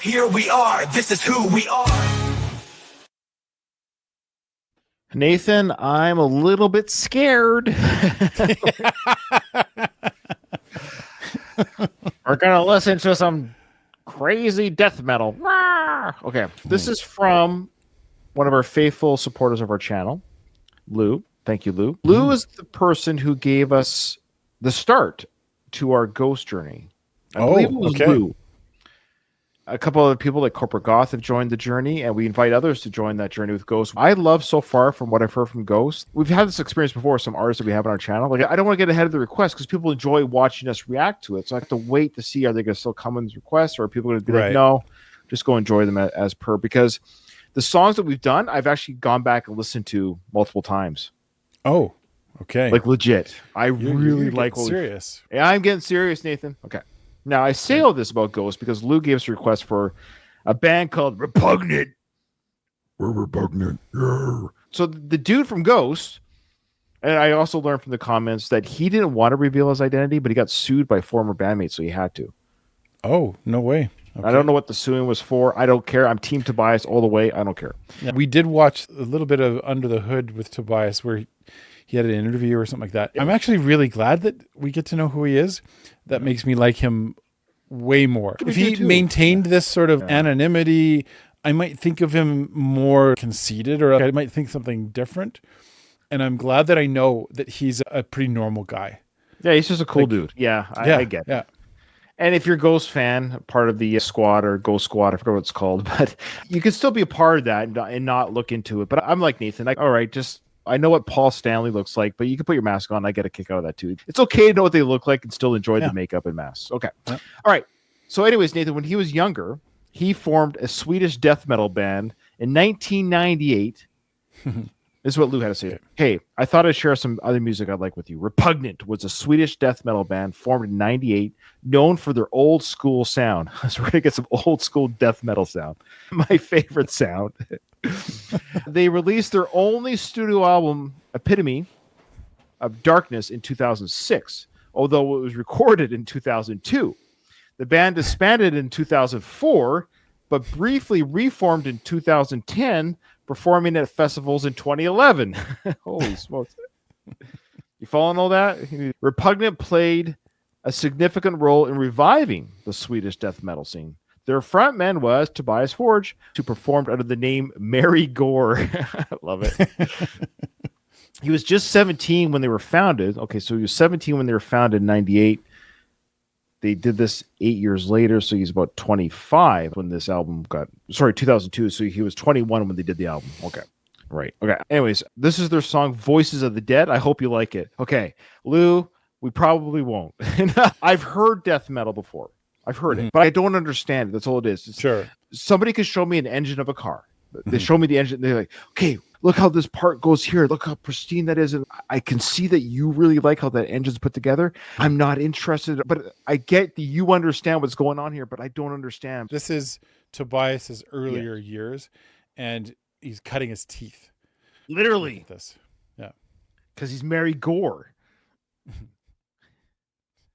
Here we are. This is who we are. Nathan, I'm a little bit scared. We're going to listen to some crazy death metal. Okay, this is from one of our faithful supporters of our channel, Lou. Thank you, Lou. Lou is the person who gave us the start to our ghost journey. I believe it was Lou. A couple other people like Corporate Goth have joined the journey, and we invite others to join that journey with Ghost. I love so far from what I've heard from Ghost. We've had this experience before with some artists that we have on our channel. Like, I don't want to get ahead of the request because people enjoy watching us react to it. So I have to wait to see, are they going to still come in with requests, or are people going to be like, no, just go enjoy them as per? Because the songs that we've done, I've actually gone back and listened to multiple times. Oh, okay. Like legit. You're really like what serious. Yeah, I'm getting serious, Nathan. Okay. Now, I say all this about Ghost because Lou gave us a request for a band called Repugnant. We're Repugnant. Yeah. So the dude from Ghost, and I also learned from the comments that he didn't want to reveal his identity, but he got sued by former bandmates, so he had to. Oh, no way. Okay. I don't know what the suing was for. I don't care. I'm Team Tobias all the way. I don't care. Yeah, we did watch a little bit of Under the Hood with Tobias where he had an interview or something like that. Yeah. I'm actually really glad that we get to know who he is. That makes me like him way more. If he maintained this sort of anonymity, I might think of him more conceited, or I might think something different. And I'm glad that I know that he's a pretty normal guy. Yeah, he's just a cool dude. Yeah, I get it. Yeah. And if you're a Ghost fan, part of the squad or Ghost Squad, I forget what it's called, but you can still be a part of that and not look into it. But I'm like Nathan, like, all right, I know what Paul Stanley looks like, but you can put your mask on. I get a kick out of that too. It's okay to know what they look like and still enjoy the makeup and masks. Okay. Yeah. All right. So anyways, Nathan, when he was younger, he formed a Swedish death metal band in 1998. This is what Lou had to say. Hey, I thought I'd share some other music I'd like with you. Repugnant was a Swedish death metal band formed in 98, known for their old school sound. So we're going to get some old school death metal sound. My favorite sound. They released their only studio album, Epitome of Darkness, in 2006, although it was recorded in 2002. The band disbanded in 2004, but briefly reformed in 2010, performing at festivals in 2011. Holy smokes. You following all that? Repugnant played a significant role in reviving the Swedish death metal scene. Their frontman was Tobias Forge, who performed under the name Mary Gore. I love it. He was just 17 when they were founded. Okay, so he was 17 when they were founded in 98. They did this 8 years later, so he's about 25 when this album 2002, so he was 21 when they did the album. Okay. Right. Okay. Anyways, this is their song, Voices of the Dead. I hope you like it. Okay. Lou, we probably won't. I've heard death metal before. I've heard it, but I don't understand it. That's all it is. Sure. Somebody could show me an engine of a car. They show me the engine. They're like, okay, look how this part goes here. Look how pristine that is. And I can see that you really like how that engine's put together. I'm not interested, but I get that you understand what's going on here, but I don't understand. This is Tobias's earlier years, and he's cutting his teeth. Literally. This. Yeah. Because he's Mary Gore.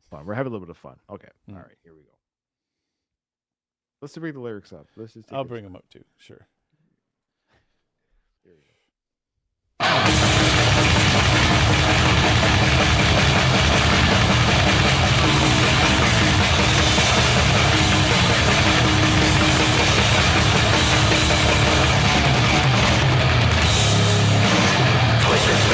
Fun. We're having a little bit of fun. Okay. All right. Here we go. Let's bring the lyrics up. I'll bring them up too. Sure. Here we go. Voices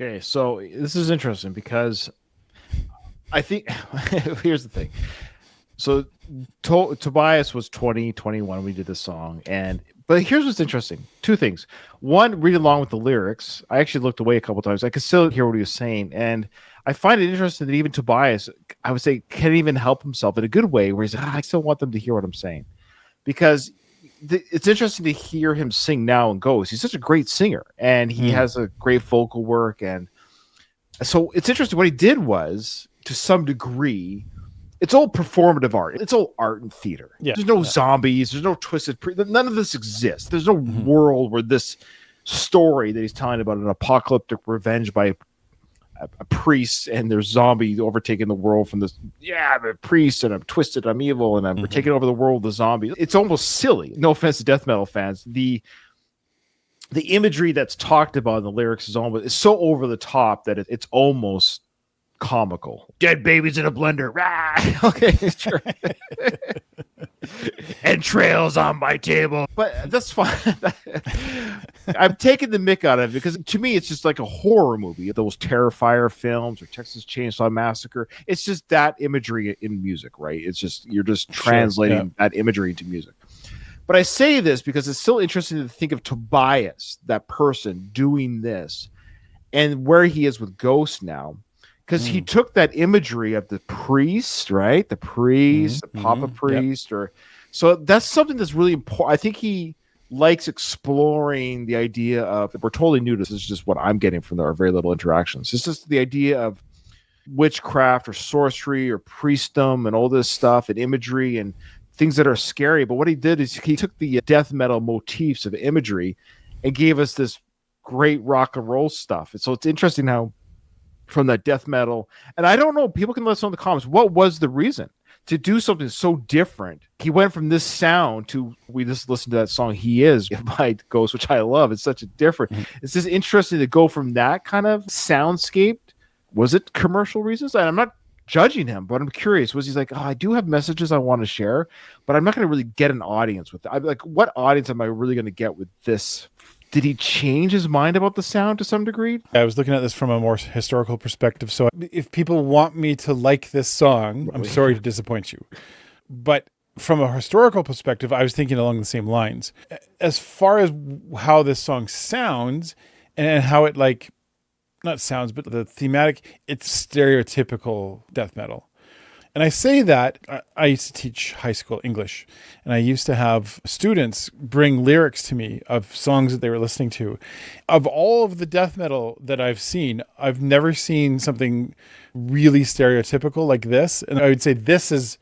Okay, so this is interesting because I think here's the thing. So Tobias was 20, 21 when we did this song, but here's what's interesting. Two things. One, read along with the lyrics. I actually looked away a couple times. I could still hear what he was saying, and I find it interesting that even Tobias, I would say, can't even help himself in a good way, where he's like, I still want them to hear what I'm saying, because it's interesting to hear him sing now in Ghost. He's such a great singer, and he has a great vocal work, and so it's interesting. What he did was, to some degree, it's all performative art. It's all art and theater. Yeah. There's no zombies. There's no twisted. None of this exists. There's no world where this story that he's telling about an apocalyptic revenge by a priest and there's zombies overtaking the world from this. Yeah, I'm a priest and I'm twisted. I'm evil and we're taking over the world with the zombies. It's almost silly. No offense to death metal fans. The imagery that's talked about in the lyrics is so over the top that it's almost comical. Dead babies in a blender. Rah! Okay, sure. Entrails on my table. But that's fine. I'm taking the mick out of it because to me it's just like a horror movie. Those Terrifier films or Texas Chainsaw Massacre. It's just that imagery in music, right? It's just you're just translating that imagery into music. But I say this because it's still interesting to think of Tobias, that person doing this, and where he is with Ghost now. Because he took that imagery of the priest, right? The priest, the Papa priest, so that's something that's really important. I think he likes exploring the idea of, we're totally new to this is just what I'm getting from our very little interactions. It's just the idea of witchcraft or sorcery or priestdom and all this stuff and imagery and things that are scary. But what he did is he took the death metal motifs of imagery and gave us this great rock and roll stuff. And so it's interesting how from that death metal, and I don't know, people can let us know in the comments, what was the reason to do something so different? He went from this sound to, we just listened to that song He Is by Ghost, which I love. It's such a different, it's just interesting to go from that kind of soundscape. Was it commercial reasons? And I'm not judging him, but I'm curious, was he's like, I do have messages I want to share, but I'm not going to really get an audience with it. I'm like, what audience am I really going to get with this? Did he change his mind about the sound to some degree? I was looking at this from a more historical perspective. So if people want me to like this song, I'm sorry to disappoint you. But from a historical perspective, I was thinking along the same lines. As far as how this song sounds and how it not sounds, but the thematic, it's stereotypical death metal. And I say that, I used to teach high school English, and I used to have students bring lyrics to me of songs that they were listening to. Of all of the death metal that I've seen, I've never seen something really stereotypical like this. And I would say this is,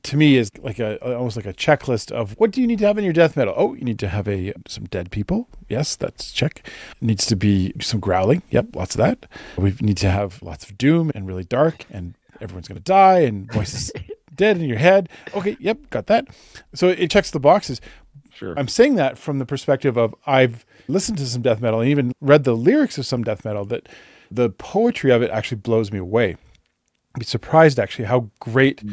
to me, is like almost like a checklist of what do you need to have in your death metal? Oh, you need to have some dead people. Yes, that's check. It needs to be some growling. Yep, lots of that. We need to have lots of doom and really dark and everyone's going to die and voices dead in your head. Okay, yep, got that. So it checks the boxes. Sure. I'm saying that from the perspective of I've listened to some death metal and even read the lyrics of some death metal that the poetry of it actually blows me away. I'd be surprised actually how great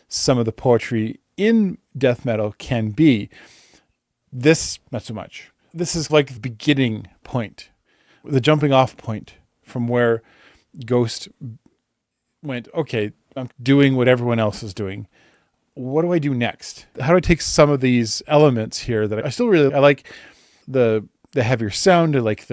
some of the poetry in death metal can be. This, not so much. This is like the beginning point, the jumping off point from where Ghost went, okay, I'm doing what everyone else is doing. What do I do next? How do I take some of these elements here that I still really, I like the heavier sound, I like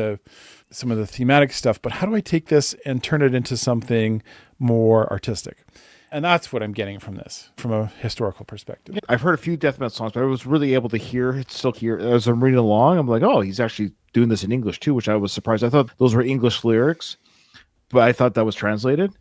some of the thematic stuff, but how do I take this and turn it into something more artistic? And that's what I'm getting from this, from a historical perspective. I've heard a few death metal songs, but I was really able to still hear as I'm reading along. I'm like, oh, he's actually doing this in English too, which I was surprised. I thought those were English lyrics, but I thought that was translated.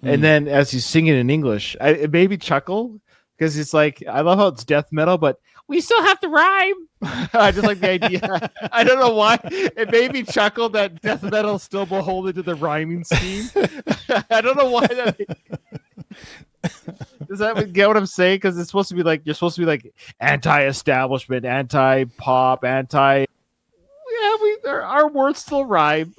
And then as he's singing in English, it made me chuckle because it's like, I love how it's death metal, but we still have to rhyme. I just like the idea. I don't know why. It made me chuckle that death metal is still beholden to the rhyming scheme. I don't know why that. Does that get what I'm saying? Because it's supposed to be like, you're supposed to be like anti-establishment, anti-pop, anti. Yeah, our words still rhyme.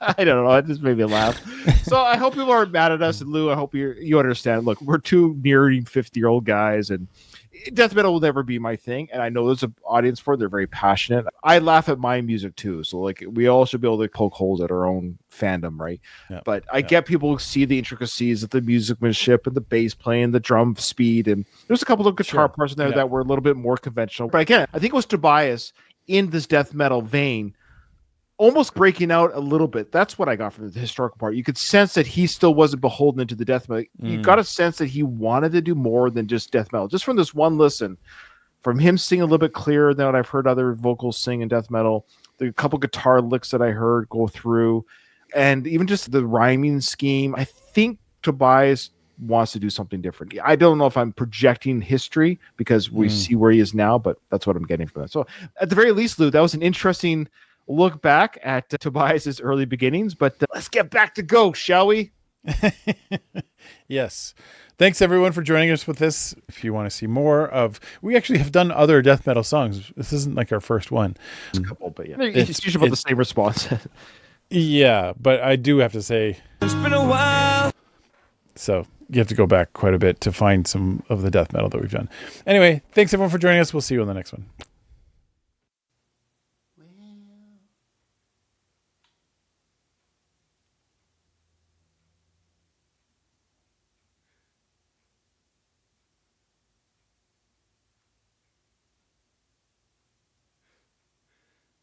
I don't know. It just made me laugh. So I hope people aren't mad at us. And Lou, I hope you understand. Look, we're two nearing 50-year-old guys, and death metal will never be my thing, and I know there's an audience for it. They're very passionate. I laugh at my music too, so like we all should be able to poke holes at our own fandom, right? Yeah. But I get people who see the intricacies of the musicmanship and the bass playing, the drum speed, and there's a couple of guitar parts in there that were a little bit more conventional. But again, I think it was Tobias in this death metal vein, almost breaking out a little bit. That's what I got from the historical part. You could sense that he still wasn't beholden to the death metal. You got a sense that he wanted to do more than just death metal. Just from this one listen, from him singing a little bit clearer than what I've heard other vocals sing in death metal, the couple guitar licks that I heard go through, and even just the rhyming scheme, I think Tobias wants to do something different. I don't know if I'm projecting history because we see where he is now, but that's what I'm getting from that. So at the very least, Lou, that was an interesting look back at Tobias's early beginnings, but let's get back to Ghost, shall we? Yes. Thanks everyone for joining us with this. If you want to see more of, we actually have done other death metal songs. This isn't like our first one. A couple, but yeah, it's usually about the same response. Yeah, but I do have to say, It's been a while. so you have to go back quite a bit to find some of the death metal that we've done. Anyway, thanks everyone for joining us. We'll see you on the next one.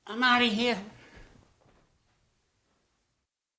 I'm out of here.